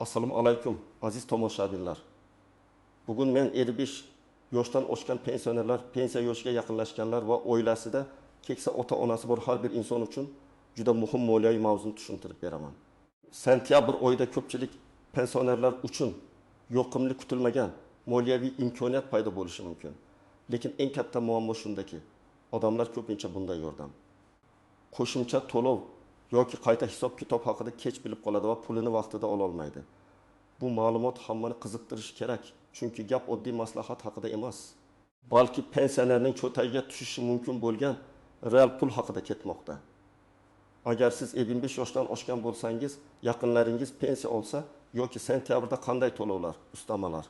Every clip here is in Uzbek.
Assalomu alaykum aziz tomoshabinlar. Bugun men 55 yoshdan oshgan pensionerlar, pensiya yoshiga yaqinlashganlar va oilasida keksa ota-onasi bor har bir inson uchun juda muhim moliyaviy mavzuni tushuntirib beraman. Sentyabr oyida ko'pchilik pensionerlar uchun yoqimli kutilmagan moliyaviy imkoniyat paydo bo'lishi mumkin. Lekin eng katta muammo shundaki, odamlar ko'pincha bunday yordam, qo'shimcha to'lov yoki qayta hisob-kitob haqida kech bilib qoladi va pulini vaqtida ola olmaydi. Bu ma'lumot hammani qiziqtirishi kerak, chunki gap oddiy maslahat haqida emas, balki pensionerning cho'tagiga tushishi mumkin bo'lgan real pul haqida ketmoqda. Agar siz 55 yoshdan oshgan bo'lsangiz, yaqinlaringiz pensiya olsa yoki sentyabrda qanday to'lovlar, ustamalar,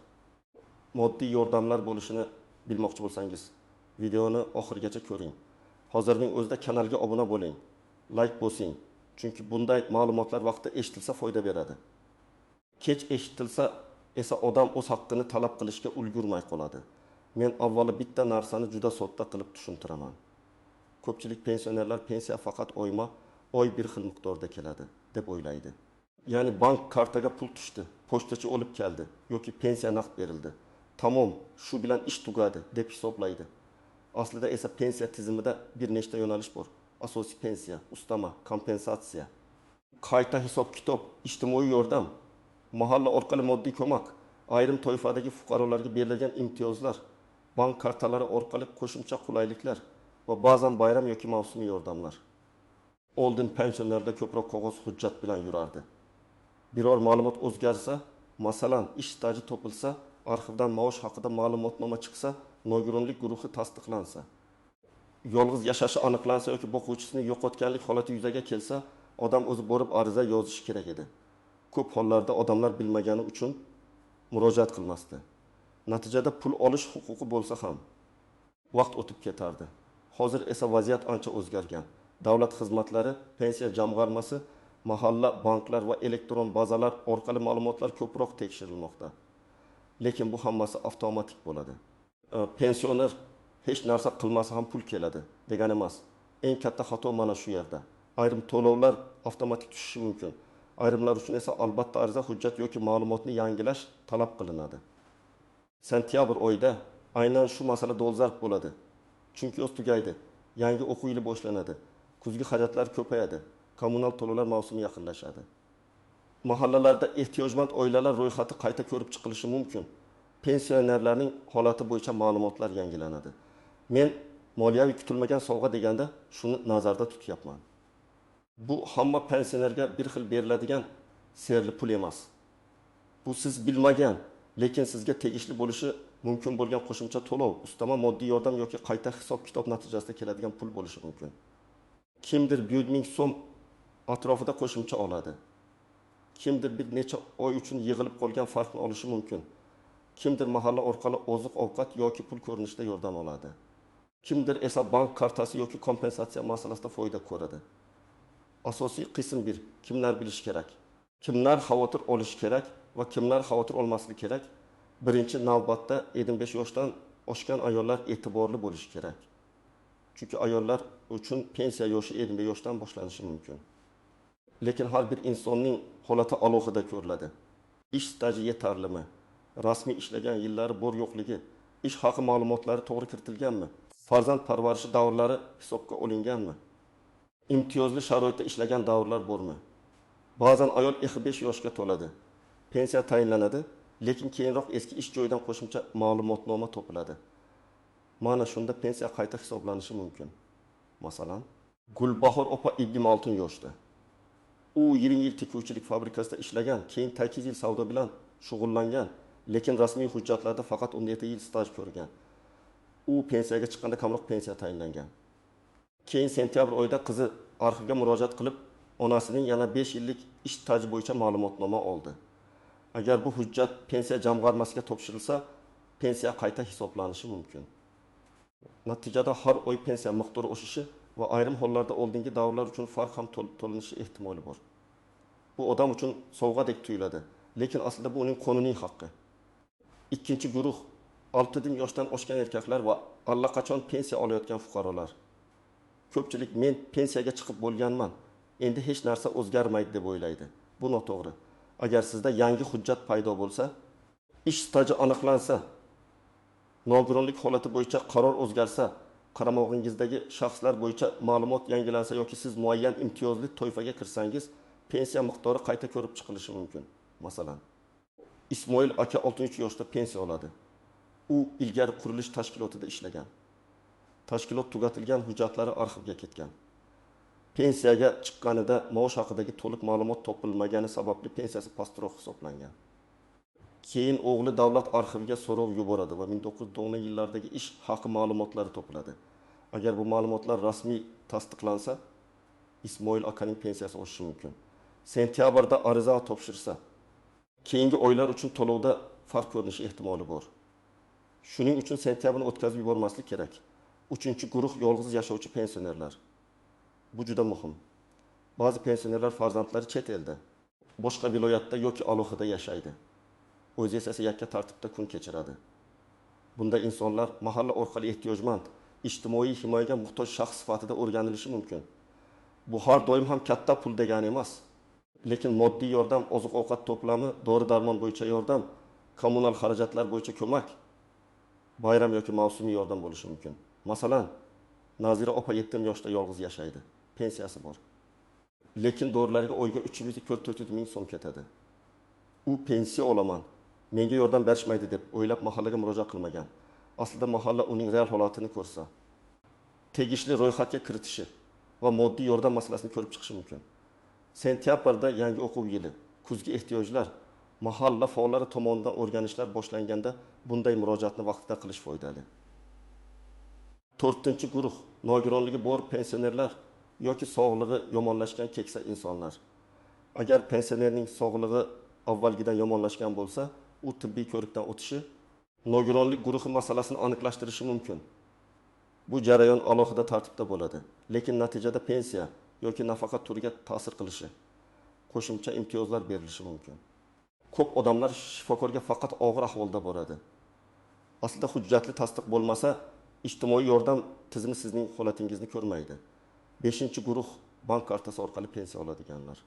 moddiy yordamlar bo'lishini bilmoqchi bo'lsangiz, videoni oxirigacha ko'ring. Hozirning o'zida kanalga obuna bo'ling, like bosing, chunki bunday ma'lumotlar vaqtida eshitilsa foyda beradi. Kech eshitilsa esa odam o'z haqqini talab qilishga ulgurmay qoladi. Men avvalo bitta narsani juda sodda qilib tushuntiraman. Ko'pchilik pensionerlar pensiya faqat oy bir xil miqdorda keladi deb o'ylaydi. Ya'ni bank kartaga pul tushdi, pochtachi olib keldi yoki pensiya naqd berildi. Tamom, shu bilan ish tugadi deb hisoblaydi. Aslida esa pensiya tizimida bir nechta yo'nalish bor. Asosiy pensiya, ustama, kompensatsiya, qayta hisob-kitob, ijtimoiy yordam, mahalla orqali moddiy ko'mak, ayrim toifadagi fuqarolarga berilgan imtiyozlar, bank kartalari orqali qo'shimcha qulayliklar va ba'zan bayram yoki mavsumiy yordamlar. Oldin pensionerlarda ko'proq qog'oz hujjat bilan yurardi. Biror ma'lumot o'zgarsa, masalan, ish staji topilsa, arxivdan maosh haqida ma'lumotnoma chiqsa, nogironlik guruhi tasdiqlansa, yolg'iz yashashi aniqlansa yoki boquvchisini yo'qotganlik holati yuzaga kelsa, odam o'zi borib ariza yozishi kerak edi. Ko'p hollarda odamlar bilmagani uchun murojaat qilmasdi. Natijada pul olish huquqi bo'lsa ham vaqt o'tib ketardi. Hozir esa vaziyat ancha o'zgargan. Davlat xizmatlari, pensiya jamg'armasi, mahalla banklar va elektron bazalar orqali ma'lumotlar ko'proq tekshirilmoqda. Lekin bu hammasi avtomatik bo'ladi. Pensioner hech narsa qilmasa ham pul keladi degani emas. Eng katta xato mana shu yerda. Ayrim to'lovlar avtomatik tushishi mumkin. Ayrimlar uchun esa albatta ariza, hujjat yoki ma'lumotni yangilash talab qilinadi. Sentyabr oyida aynan shu masala dolzarb bo'ladi. Chunki yoz tugaydi, yangi o'quv yili boshlanadi, kuzgi xarajatlar ko'payadi, kommunal to'lovlar mavsumi yaqinlashadi. Mahallalarda ehtiyojmand oilalar ro'yxati qayta ko'rib chiqilishi mumkin. Pensionerlarning holati bo'yicha ma'lumotlar yangilanadi. Men moliyaviy kutilmagan sovg'a deganda shuni nazarda tutyapman. Bu hamma pensionerga bir xil beriladigan serli pul emas. Bu siz bilmagan, lekin sizga tegishli bo'lishi mumkin bo'lgan qo'shimcha to'lov, ustama moddiy yordam yoki qayta hisob-kitob natijasida keladigan pul bo'lishi mumkin. Kimdir 100 ming so'm atrofida qo'shimcha oladi. Kimdir bir necha oy uchun yig'ilib qolgan farqni olishi mumkin. Kimdir mahalla orqali oziq-ovqat yoki pul ko'rinishida yordam oladi. Kimdir esa bank kartasi yoki kompensatsiya masalasida foyda ko'radi. Asosiy qism 1. Kimlar bilish kerak? Kimlar xavotir olish kerak va kimlar xavotir olmasligi kerak? Birinchi navbatda 75 yoshdan oshgan ayollar e'tiborli bo'lishi kerak. Chunki ayollar uchun pensiya yoshi 25 yoshdan boshlanishi mumkin. Lekin har bir insonning holati alohida ko'riladi. Ish staji yetarlimi? Rasmiy ishlagan yillari bor yo'qligi, ish haqi ma'lumotlari to'g'ri kiritilganmi? Farzand parvarishi davrlari hisobga olinganmi? Imtiyozli sharoitda ishlagan davrlar bormi? Ba'zan ayol 45 yoshga to'ladi. Pensiya tayinlanadi, lekin keyinroq eski ish joyidan qo'shimcha ma'lumotnoma topiladi. Mana shunda pensiya qayta hisoblanishi mumkin. Masalan, Gulbahor opa 26 yoshda. U 20 yil tikuvchilik fabrikasida ishlagan, keyin 8 yil savdo bilan shug'ullangan, lekin rasmiy hujjatlarda faqat 17 yil staj ko'rgan. U pensiyaga chiqqanda kamroq pensiya tayinlangan. Keyin sentyabr oyida qizi arxivga murojaat qilib, onasining yana 5 yillik ish staji bo'yicha ma'lumotnoma oldi. Agar bu hujjat pensiya jamg'armasiga topshirilsa, pensiya qayta hisoblanishi mumkin. Natijada har oy pensiya miqdori o'sishi va ayrim hollarda oldingi davrlar uchun farq ham to'lanishi ehtimoli bor. Bu odam uchun sovg'adek tuyuladi, lekin aslida bu uning qonuniy haqqi. Ikkinchi guruh 60 yoshdan oshgan erkaklar va allaqachon pensiya olayotgan fuqarolar. Ko'pchilik men pensiyaga chiqib bo'lganman, endi hech narsa o'zgarmaydi deb o'ylaydi. Bu noto'g'ri. agar sizda yangi hujjat paydo bo'lsa, ish staji aniqlansa, nogironlik holati bo'yicha qaror o'zgarsa, qaramog'ingizdagi shaxslar bo'yicha ma'lumot yangilansa yoki siz muayyan imtiyozli toifaga kirsangiz, pensiya miqdori qayta ko'rib chiqilishi mumkin. Masalan, Ismoil aka 63 yoshda pensiya oladi. U ilgari qurilish tashkilotida ishlagan. Tashkilot tugatilgan, hujjatlari arxivga ketgan. Pensiyaga chiqqanida maosh haqidagi to'liq ma'lumot topilmagani sababli pensiyasi pastroq hisoblangan. Keyin o'g'li davlat arxiviga so'rov yuboradi va 1990 yillardagi ish haqi ma'lumotlari topiladi. Agar bu ma'lumotlar rasmiy tasdiqlansa, Ismoil akaning pensiyasi oshishi mumkin. Sentyabrda ariza topshirsa, keyingi oylar uchun to'lovda farq ko'rinishi ehtimoli bor. Shuning uchun sentyabrni o'tkazib yubormaslik kerak. 3-guruh yolg'iz yashovchi pensionerlar. Bu juda muhim. Ba'zi pensionerlar farzandlari chet elda, boshqa viloyatda yoki alohida yashaydi. O'zi esa yakka tartibda kun kechiradi. Bunda insonlar mahalla orqali ehtiyojmand, ijtimoiy himoyaga muhtoj shaxs sifatida o'rganilishi mumkin. Bu har doim ham katta pul degani emas. Lekin moddiy yordam, oziq-ovqat to'plami, dori-darmon bo'yicha yordam, kommunal xarajatlar bo'yicha ko'mak, bayram yoki mavsumiy yordam bo'lishi mumkin. Masalan, Nazira opa 7 yoshda yolg'iz yashaydi. Pensiyasi bor. Lekin dorilarga oyga 300-400 ming so'm ketadi. U pensiya olaman, menga yordam berishmaydi deb o'ylab mahallaga murojaat qilmagan. Aslida mahalla uning real holatini ko'rsa, tegishli ro'yxatga kiritishi va moddiy yordam masalasini ko'rib chiqishi mumkin. Sentyabrda yangi o'quv yili, kuzgi ehtiyojlar mahalla faollari tomonidan o'rganishlar boshlanganda bunday murojaatni vaqtida qilish foydali. 4-guruh nogironligi bor pensionerlar yoki sog'lig'i yomonlashgan keksa insonlar. Agar pensionerning sog'lig'i avvalgidan yomonlashgan bo'lsa, u tibbiy ko'rikdan o'tishi, nogironlik guruhi masalasini aniqlashtirishi mumkin. Bu jarayon alohida tartibda bo'ladi, lekin natijada pensiya yoki nafaqa turiga ta'sir qilishi, qo'shimcha imtiyozlar berilishi mumkin. Ko'p odamlar shifokorga faqat og'ir ahvolda boradi. Aslida hujjatli tasdiq bo'lmasa, ijtimoiy yordam tizimi sizning holatingizni ko'rmaydi. 5-guruh bank kartasi orqali pensiya oladiganlar.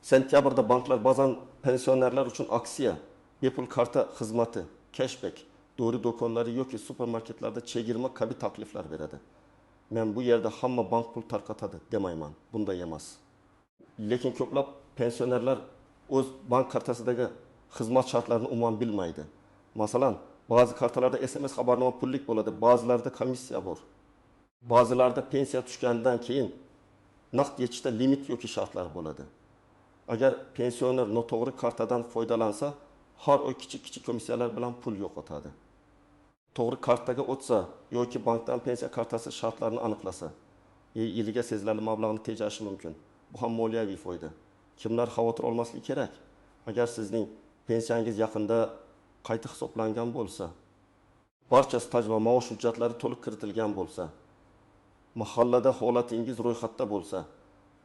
Sentyabrda banklar ba'zan pensionerlar uchun aksiya, bepul karta xizmati, cashback, dori do'konlari yoki supermarketlarda chegirma kabi takliflar beradi. Men bu yerda hamma bank pul tarqatadi demayman, bunday emas. Lekin ko'plab pensionerlar o'z bank kartasidagi xizmat shartlarini umuman bilmaydi. Masalan, ba'zi kartalarda SMS xabarnoma pullik bo'ladi, ba'zilarida komissiya bor. Ba'zilarida pensiya tushgandan keyin naqd yechishda limit yoki shartlar bo'ladi. Agar pensioner noto'g'ri kartadan foydalansa, har oy kichik komissiyalar bilan pul yo'qotadi. To'g'ri kartaga o'tsa yoki bankdan pensiya kartasi shartlarini aniqlasa, yiliga sezilarli mablag'ni tejashi mumkin. Bu ham moliyaviy foyda. Kimlar xavotir olmasligi kerak? Agar sizning pensiyangiz yaqinda qayta hisoblangan bo'lsa, barcha staj va maosh hujjatlari to'liq kiritilgan bo'lsa, mahallada holatingiz ro'yxatda bo'lsa,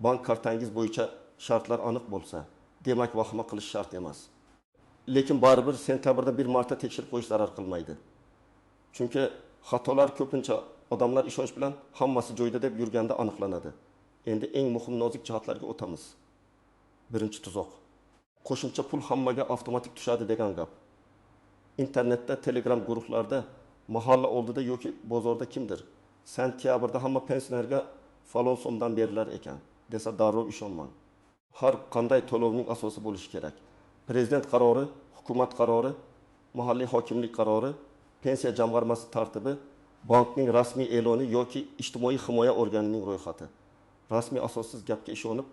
bank kartangiz bo'yicha shartlar aniq bo'lsa, demak vahima qilish shart emas. Lekin baribir sentyabrda bir marta tekshirib qo'yish zarar qilmaydi. Chunki xatolar ko'pincha odamlar ishonch bilan hammasi joyida deb yurganda aniqlanadi. Endi eng muhim nozik jihatlarga o'tamiz. Birinchi tuzoq. Qo'shimcha pul hammaga avtomatik tushadi degan gap. Internetda, Telegram guruhlarda, mahalla oldida yoki bozorda kimdir sentyabrda hamma pensionerga falon so'mdan berilar ekan desa darrov ishonmang. Har qanday to'lovning asosi bo'lishi kerak. Prezident qarori, hukumat qarori, mahalliy hokimlik qarori, pensiya jamg'armasi tartibi, bankning rasmiy e'loni yoki ijtimoiy himoya organining ro'yxati. Rasmiy asossiz gapga ishonib,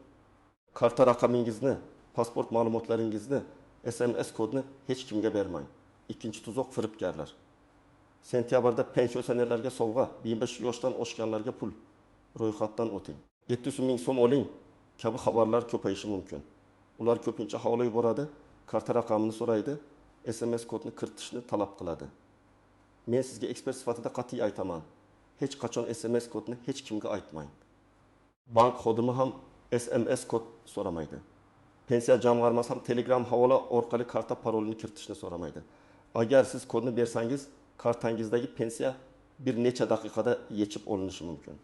karta raqamingizni, pasport ma'lumotlaringizni, SMS kodni hech kimga bermang. Ikkinchi tuzoq firibgarlar. Sentyabrda pensionerlarga sovg'a, 25 yoshdan oshganlarga pul, ro'yxatdan o'ting. 700 ming so'm oling kabi xabarlar ko'payishi mumkin. Ular ko'pincha havla yuboradi, karta raqamini so'raydi, SMS kodni kiritishni talab qiladi. Men sizga ekspert sifatida qat'iy aytaman. Hech qachon SMS kodni hech kimga aytmang. Bank xodimi ham SMS kod so'ramaydi. Pensiya jamg'armasi ham Telegram havola orqali karta parolini kiritishni so'ramaydi. Agar siz kodni bersangiz, kartangizdagi pensiya bir necha daqiqada yechib olinishi mumkin.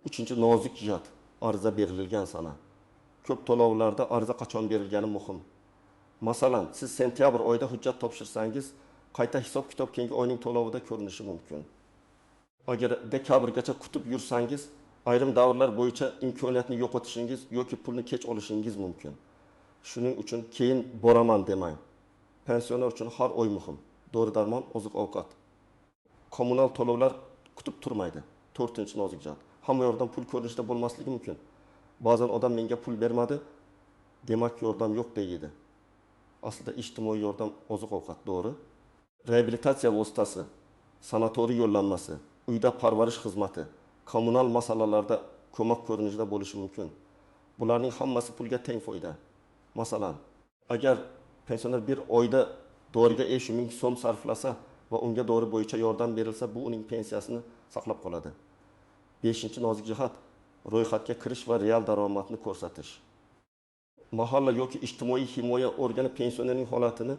3-nozik jihat, ariza berilgan sana. Ko'p to'lovlarda ariza qachon berilgani muhim. Masalan, siz sentyabr oyida hujjat topshirsangiz, qayta hisob-kitob keyingi oyning to'lovida ko'rinishi mumkin. Agar dekabrgacha kutib yursangiz, ayrim davrlar bo'yicha imkoniyatni yo'qotishingiz yoki pulni kech olishingiz mumkin. Shuning uchun keyin boraman demang. Pensioner uchun har oy muhim. Dori-darmon, oziq-ovqat. Kommunal to'lovlar kutib turmaydi. 4-nozik jihat. Hamma yerdan pul ko'rinishda bo'lmasligi mumkin. Ba'zan odam menga pul bermadi, demak yordam yo'q deydi. Aslida ijtimoiy yordam oziq-ovqat, to'g'ri. Reabilitatsiya vositasi, sanatoriy yo'llanmasi, uyda parvarish xizmati, kommunal masalalarda ko'mak ko'rinishida bo'lishi mumkin. Bularning hammasi pulga teng foyda. Masalan, agar pensioner bir oyda doriga 5000 so'm sarflasa va unga dori bo'yicha yordam berilsa, bu uning pensiyasini saqlab qoladi. 5-nozik jihat, ro'yxatga kirish va real daromadni ko'rsatish. Mahalla yoki ijtimoiy himoya organi pensionerning holatini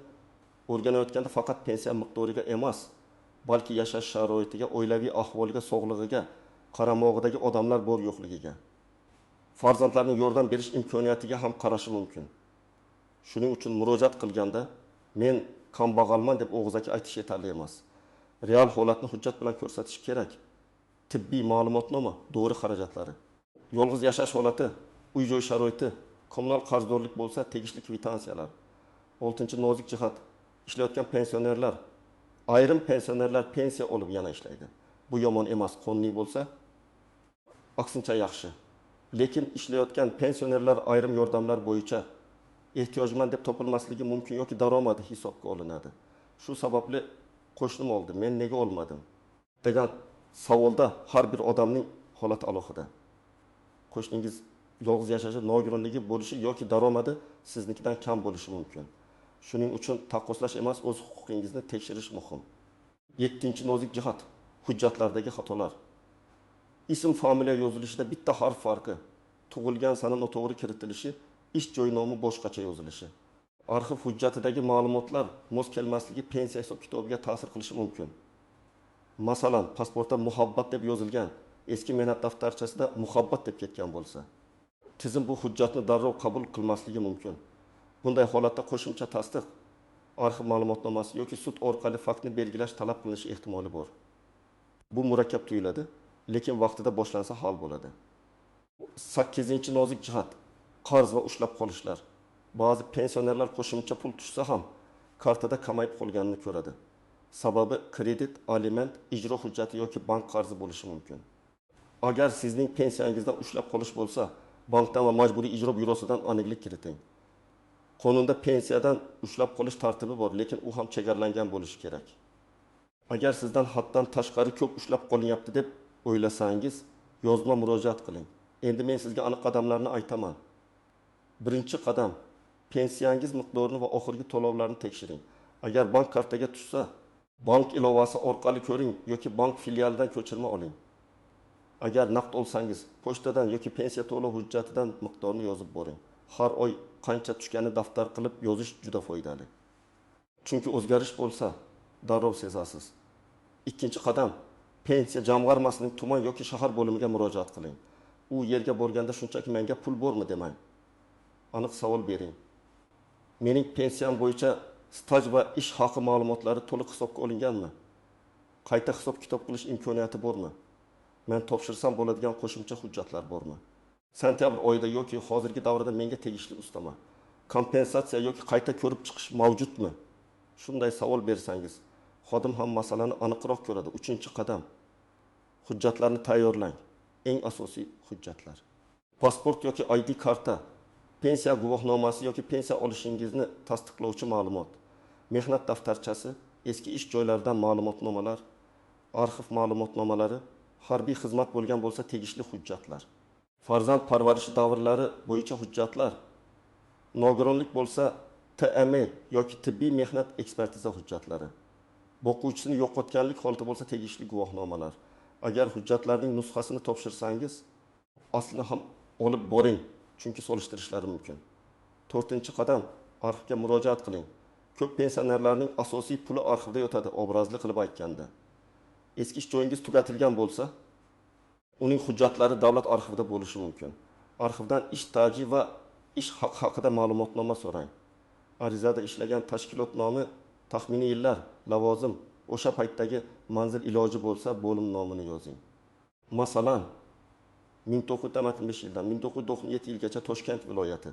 o'rganayotganda faqat pensiya miqdoriga emas, balki yashash sharoitiga, oilaviy ahvoliga, sog'lig'iga, qaramog'idagi odamlar bor yo'qligiga, farzandlarning yordam berish imkoniyatiga ham qarashi mumkin. Shuning uchun murojaat qilganda men kambag'alman deb og'zaki aytish yetarli emas. Real holatni hujjat bilan ko'rsatish kerak. Tibbiy ma'lumotnoma, dori xarajatlari, yolg'iz yashash holati, uy-joy sharoiti, kommunal qarzdorlik bo'lsa, tegishli kvitansiyalar. 6-nozik jihat, ishlayotgan pensionerlar, ayrim pensionerlar pensiya olib yana ishlaydi. Bu yomon emas, qonuniy bo'lsa, aksincha yaxshi. Lekin ishlayotgan pensionerlar ayrim yordamlar bo'yicha ehtiyojmand deb topilmasligi mumkin yoki daromadi hisobga olinadi. Shu sababli qo'shnim oldi, men nega olmadim degan savolda har bir odamning holati alohida. Qo'shningiz yolg'iz yashashi, nogironligi bo'lishi yoki daromadi siznikidan kam bo'lishi mumkin. Shuning uchun taqqoslash emas, o'z huquqingizni tekshirish muhim. 7-nozik jihat, hujjatlardagi xatolar. Ism familiya yozilishida bitta harf farqi, tug'ilgan sana noto'g'ri kiritilishi, ish joy nomi boshqacha yozilishi. Arxiv hujjatidagi ma'lumotlar mos kelmasligi pensiya hisob-kitobiga ta'sir qilishi mumkin. Masalan, pasportda muhabbat deb yozilgan, eski mehnat daftarchasida muhabbat deb ketgan bo'lsa, tizim bu hujjatni darrov qabul qilmasligi mumkin. Bunday holatda qo'shimcha tasdiq, arxiv ma'lumotnomasi yoki sud orqali faktni belgilash talab qilinishi ehtimoli bor. Bu murakkab tuyuladi, lekin vaqtida boshlansa hal bo'ladi. 8-nozik jihat, qarz va ushlab qolishlar. Ba'zi pensionerlar qo'shimcha pul tushsa ham kartada kamayib qolganini ko'radi. Sababi kredit, aliment, ijro hujjati yoki bank qarzi bo'lishi mumkin. Agar sizning pensiyangizdan ushlab qolish bo'lsa, bankdan va majburiy ijro byurosidan aniqlik kiriting. Qonunda pensiyadan ushlab qolish tartibi bor, lekin u ham chegaralangan bo'lishi kerak. Agar sizdan haddan tashqari ko'p ushlab qolinyapti deb o'ylasangiz, yozma murojaat qiling. Endi men sizga aniq qadamlarni aytaman. Birinchi qadam, pensiyangiz miqdorini va oxirgi to'lovlarni tekshiring. Agar bank kartaga tushsa, bank ilovasi orqali ko'ring yoki bank filialidan ko'chirma oling. Agar naqd olsangiz, pochtadan yoki pensiya to'lov hujjatidan miqdorni yozib boring. Har oy qancha tushganini daftar qilib yozish juda foydali. Chunki o'zgarish bo'lsa, darrov sezasiz. Ikkinchi qadam, pensiya jamg'armasining tuman yoki shahar bo'limiga murojaat qiling. U yerga borganda shunchaki menga pul bormi demang. Aniq savol bering. Mening pensiyam bo'yicha staj va ish haqi ma'lumotlari to'liq hisobga olinganmi? Qayta hisob-kitob qilish imkoniyati bormi? Men topshirsam bo'ladigan qo'shimcha hujjatlar bormi? Sentyabr oyida yoki hozirgi davrda menga tegishli ustama, kompensatsiya yoki qayta ko'rib chiqish mavjudmi? Shunday savol bersangiz, xodim ham masalani aniqroq ko'radi. 3-qadam, hujjatlarni tayyorlang. Eng asosiy hujjatlar. Pasport yoki ID karta, pensiya guvohnomasi yoki pensiya olishingizni tasdiqlovchi ma'lumot, mehnat daftarchasi, eski ish joylaridan ma'lumotnomalar, arxiv ma'lumotnomalari, harbiy xizmat bo'lgan bo'lsa tegishli hujjatlar. Farzand parvarishi davrlari bo'yicha hujjatlar, nogironlik bo'lsa TML yoki tibbiy mehnat ekspertiza hujjatlari, boquvchisini yo'qotganlik holati bo'lsa tegishli guvohnomalar. Agar hujjatlarning nusxasini topshirsangiz, aslini ham olib boring, chunki solishtirishlari mumkin. 4-qadam, arxivga murojaat qiling. Ko'p pensionerlarning asosiy puli arxivda yotadi, obrazli qilib aytganda. Eski ish joyingiz tugatilgan bo'lsa, uning hujjatlari davlat arxivida bo'lishi mumkin. Arxivdan ish staji va ish haqida ma'lumotnoma so'rang. Arizada ishlagan tashkilot nomi, taxminiy yillar, lavozim, o'sha paytdagi manzil iloji bo'lsa, bo'lim nomini yozing. Masalan, 1995 yildan 1997 yilgacha Toshkent viloyati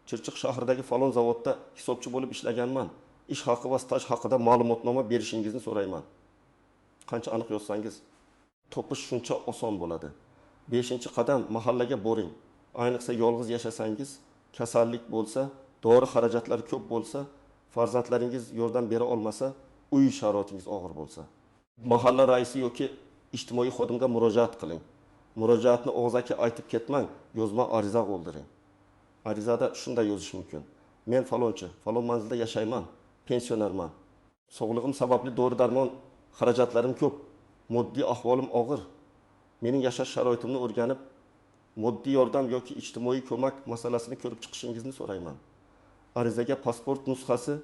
Chirchiq shahridagi falon zavodda hisobchi bo'lib ishlaganman. Ish haqi va staj haqida ma'lumotnoma berishingizni so'rayman. Qancha aniq yozsangiz, topish shuncha oson bo'ladi. 5-qadam mahallaga boring. Ayniqsa yolg'iz yashasangiz, kasallik bo'lsa, dori xarajatlari ko'p bo'lsa, farzandlaringiz yordam bera olmasa, uy sharoitingiz og'ir bo'lsa, mahalla raisi yoki ijtimoiy xodimga murojaat qiling. Murojaatni og'zaki aytib ketmang, yozma ariza qoldiring. Arizada shunday yozish mumkin. Men falonchi, falon manzilda yashayman, pensionerman. Sog'lig'im sababli dori-darmon xarajatlarim ko'p, moddiy ahvolim og'ir. Mening yashash sharoitimni o'rganib, moddiy yordam yoki ijtimoiy ko'mak masalasini ko'rib chiqishingizni so'rayman. Arizaga pasport nusxasi,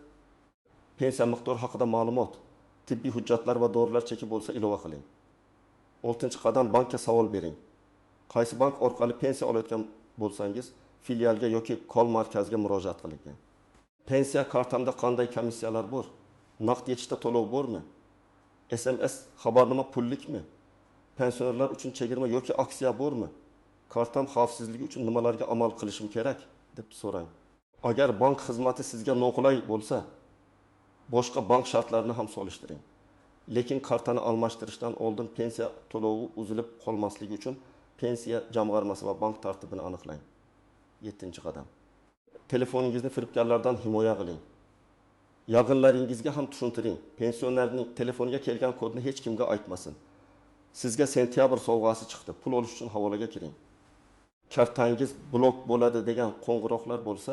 pensiya miqdori haqida ma'lumot, tibbiy hujjatlar va dorilar cheki bo'lsa ilova qiling. 6-qadam bankka savol bering. Qaysi bank orqali pensiya olayotgan bo'lsangiz, filialga yoki kol markaziga murojaat qiling. Pensiya kartamda qanday komissiyalar bor? Naqd yechishda to'lov bormi? SMS xabarnoma pullikmi? Pensionerlar uchun chegirma yoki aksiya bormi? Kartam xavfsizligi uchun nimalarga amal qilishim kerak deb so'rang. Agar bank xizmati sizga noqulay bo'lsa, boshqa bank shartlarini ham solishtiring. Lekin kartani almashtirishdan oldin pensiya to'lovi uzilib qolmasligi uchun pensiya jamg'armasi va bank tartibini aniqlang. 7-qadam. Telefoningizni firibgarlardan himoya qiling. Yaqinlaringizga ham tushuntiring. Pensionerning telefoniga kelgan kodni hech kimga aytmasin. Sizga sentyabr sovg'asi chiqdi. Pul olish uchun havolaga kiring. Kartangiz blok bo'ladi degan qo'ng'iroqlar bo'lsa,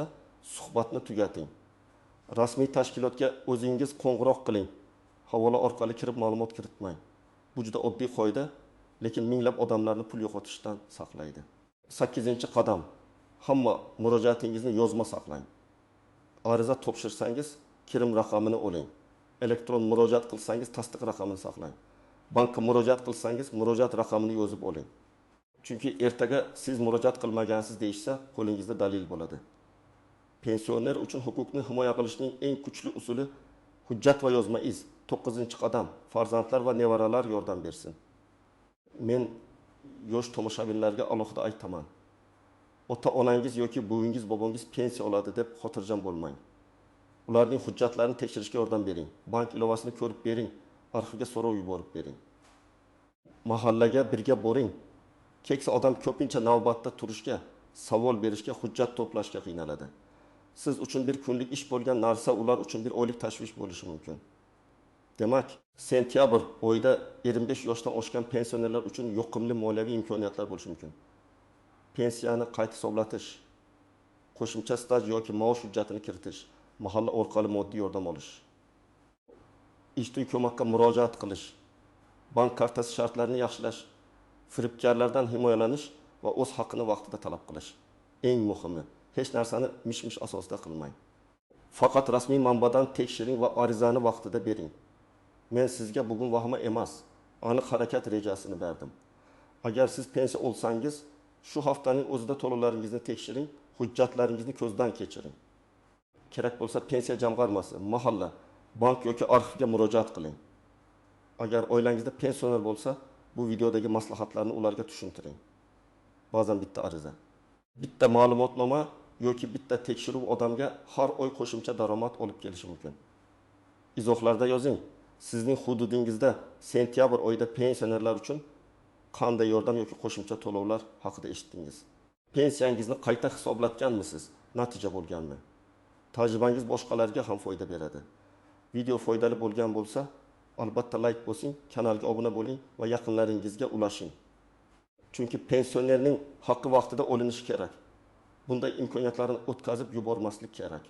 suhbatni tugating. Rasmiy tashkilotga o'zingiz qo'ng'iroq qiling. Havola orqali kirib ma'lumot kiritmang. Bu juda oddiy qoida, lekin minglab odamlarni pul yo'qotishdan saqlaydi. 8-qadam. Hamma murojaatingizni yozma saqlang. Ariza topshirsangiz, kirim raqamini oling. Elektron murojaat qilsangiz, tasdiq raqamini saqlang. Bankka murojaat qilsangiz, murojaat raqamini yozib oling. Chunki ertaga siz murojaat qilmagansiz deyishsa, qo'lingizda dalil bo'ladi. Pensioner uchun huquqni himoya qilishning eng kuchli usuli hujjat va yozma iz. 9-qadam. Farzandlar va nevaralar yordam bersin. Men yosh tomoshabinlarga alohida aytaman. Ota-onangiz yoki buvingiz, bobongiz pensiya oladi deb xotirjam bo'lmang. Ularning hujjatlarini tekshirishga yordam bering. Bank ilovasini ko'rib bering, arxivga so'rov yuborib bering. Mahallaga birga boring. Keksa odam ko'pincha navbatda turishga, savol berishga, hujjat to'plashga qiynaladi. Siz uchun bir kunlik ish bo'lgan narsa ular uchun bir oylik tashvish bo'lishi mumkin. Demak, sentyabr oyida 25 yoshdan oshgan pensionerlar uchun yoqimli moliyaviy imkoniyatlar bo'lishi mumkin. Pensiyani qayta hisoblatish, qo'shimcha staj yoki maosh hujjatini kiritish, mahalla orqali moddiy yordam olish, ijtimoiy ko'makka murojaat qilish, bank kartasi shartlarini yaxshilash, firibgarlardan himoyalanish va o'z haqqini vaqtida talab qilish. Eng muhimi, hech narsani mish-mish asosida qilmang. Faqat rasmiy manbadan tekshiring va arizani vaqtida bering. Men sizga bugun vahima emas, aniq harakat rejasini berdim. Agar siz pensiya olsangiz, shu haftaning o'zida to'lovlaringizni tekshiring, hujjatlaringizni ko'zdan kechiring. Kerak bo'lsa pensiya jamg'armasi, mahalla, bank yoki arxivga murojaat qiling. Agar oilangizda pensioner bo'lsa, bu videodagi maslahatlarni ularga tushuntiring. Ba'zan bitta ariza, bitta ma'lumotnoma yoki bitta tekshiruv odamga har oy qo'shimcha daromad olib kelishi mumkin. Izohlarda yozing. Sizning hududingizda sentyabr oyida pensionerlar uchun qanday yordam yoki qo'shimcha to'lovlar haqida eshitdingiz? Pensiyangizni qayta hisoblatganmisiz? Natija bo'lganmi? Tajribangiz boshqalarga ham foyda beradi. Video foydali bo'lgan bo'lsa, albatta like bosing, kanalga obuna bo'ling va yaqinlaringizga ulashing. Chunki pensionerning haqqi vaqtida olinishi kerak. Bunday imkoniyatlarni o'tkazib yubormaslik kerak.